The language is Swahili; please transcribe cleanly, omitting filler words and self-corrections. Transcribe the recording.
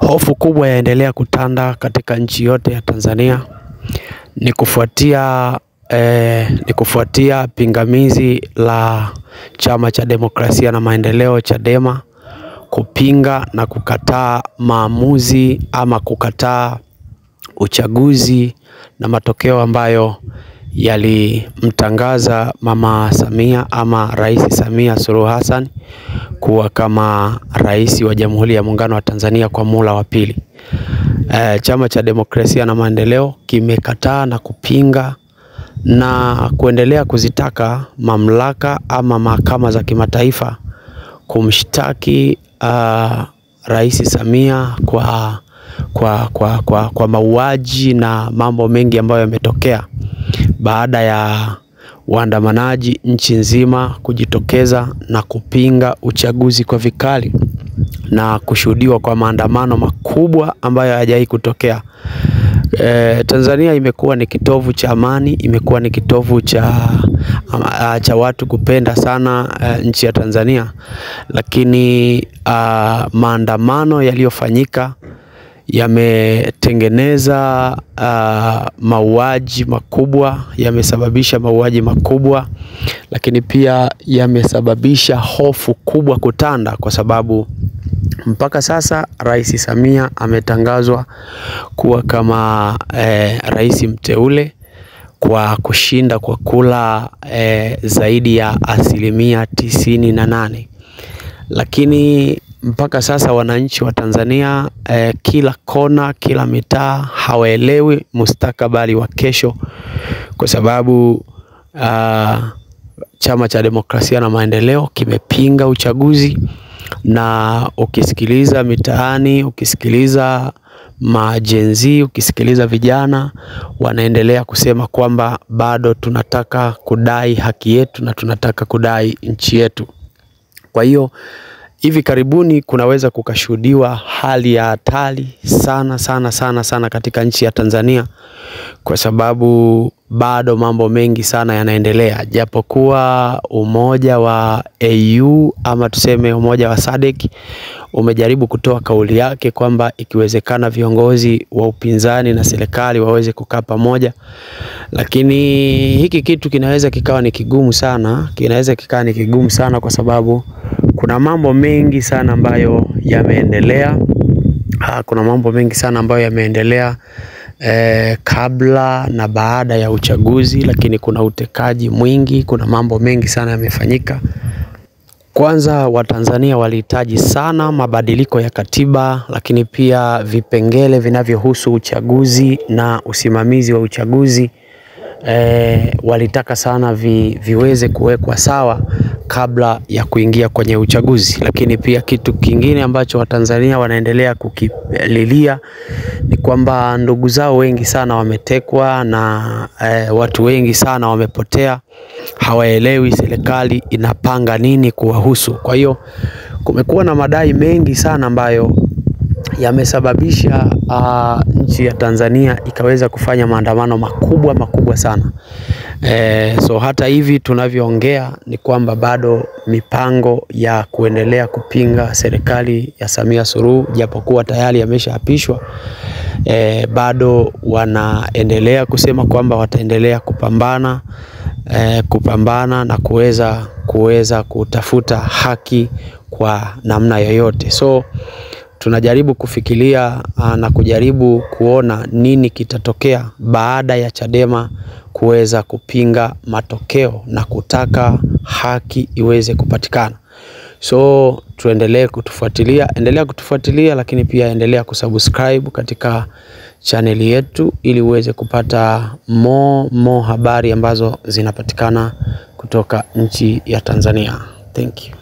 Hofu kubwa yaendelea kutanda katika nchi yote ya Tanzania ni kufuatia pingamizi la Chama cha Demokrasia na Maendeleo Chadema kupinga na kukataa maamuzi ama kukataa uchaguzi na matokeo ambayo yalimtangaza Mama Samia ama Rais Samia Suluhu Hassan kuwa kama rais wa Jamhuri ya Muungano wa Tanzania kwa muhula wa pili. Chama cha Demokrasia na Maendeleo kimekataa na kupinga na kuendelea kuzitaka mamlaka ama mahakama za kumshtaki Rais Samia kwa mauaji na mambo mengi ambayo yametokea baada ya waandamanaji nchi nzima kujitokeza na kupinga uchaguzi kwa vikali na kushuhudiwa kwa maandamano makubwa ambayo hayajawahi kutokea. Tanzania imekuwa ni kitovu cha amani, imekuwa ni kitovu cha watu kupenda sana nchi ya Tanzania, lakini maandamano yaliyofanyika yametengeneza mauaji makubwa, yamesababisha mauaji makubwa, lakini pia yamesababisha hofu kubwa kutanda, kwa sababu mpaka sasa Rais Samia ametangazwa kuwa kama rais mteule kwa kushinda kwa kula zaidi ya 98%. Lakini mpaka sasa wananchi wa Tanzania kila kona, kila mitaa hawaelewi mustakabali wa kesho, kwa sababu Chama cha Demokrasia na Maendeleo kimepinga uchaguzi. Na ukisikiliza mitaani, ukisikiliza majenzi, ukisikiliza vijana, wanaendelea kusema kwamba bado tunataka kudai haki yetu na tunataka kudai nchi yetu. Kwa hiyo hivi karibuni kunaweza kukashuhudiwa hali ya hatari sana katika nchi ya Tanzania, kwa sababu bado mambo mengi sana yanaendelea. Japokuwa umoja wa AU ama tuseme umoja wa SADC umejaribu kutoa kauli yake kwamba ikiwezekana viongozi wa upinzani na serikali waweze kukaa pamoja, lakini hiki kitu kinaweza kikawa ni kigumu sana, kwa sababu kuna mambo mengi sana ambayo yameendelea. Kabla na baada ya uchaguzi, lakini kuna utekaji mwingi, kuna mambo mengi sana yamefanyika. Kwanza Watanzania walihitaji sana mabadiliko ya katiba, lakini pia vipengele vinavyohusu uchaguzi na usimamizi wa uchaguzi walitaka sana viweze kuwekwa sawa kabla ya kuingia kwenye uchaguzi. Lakini pia kitu kingine ambacho Watanzania wanaendelea kukililia ni kwamba ndugu zao wengi sana wametekwa na watu wengi sana wamepotea, hawaelewi serikali inapanga nini kuwahusu. Kwa hiyo kumekuwa na madai mengi sana ambayo yamesababisha nchi ya Tanzania ikaweza kufanya maandamano makubwa sana. So hata hivi tunavyoongea ni kwamba bado mipango ya kuendelea kupinga serikali ya Samia Suluhu, japokuwa tayari yameshaapishwa, bado wanaendelea kusema kwamba wataendelea kupambana na kuweza kutafuta haki kwa namna yoyote. So tunajaribu kufikiria na kujaribu kuona nini kitatokea baada ya Chadema kuweza kupinga matokeo na kutaka haki iweze kupatikana. So tuendelee kutufuatilia, lakini pia endelea kusubscribe katika channel yetu ili uweze kupata more habari ambazo zinapatikana kutoka nchi ya Tanzania. Thank you.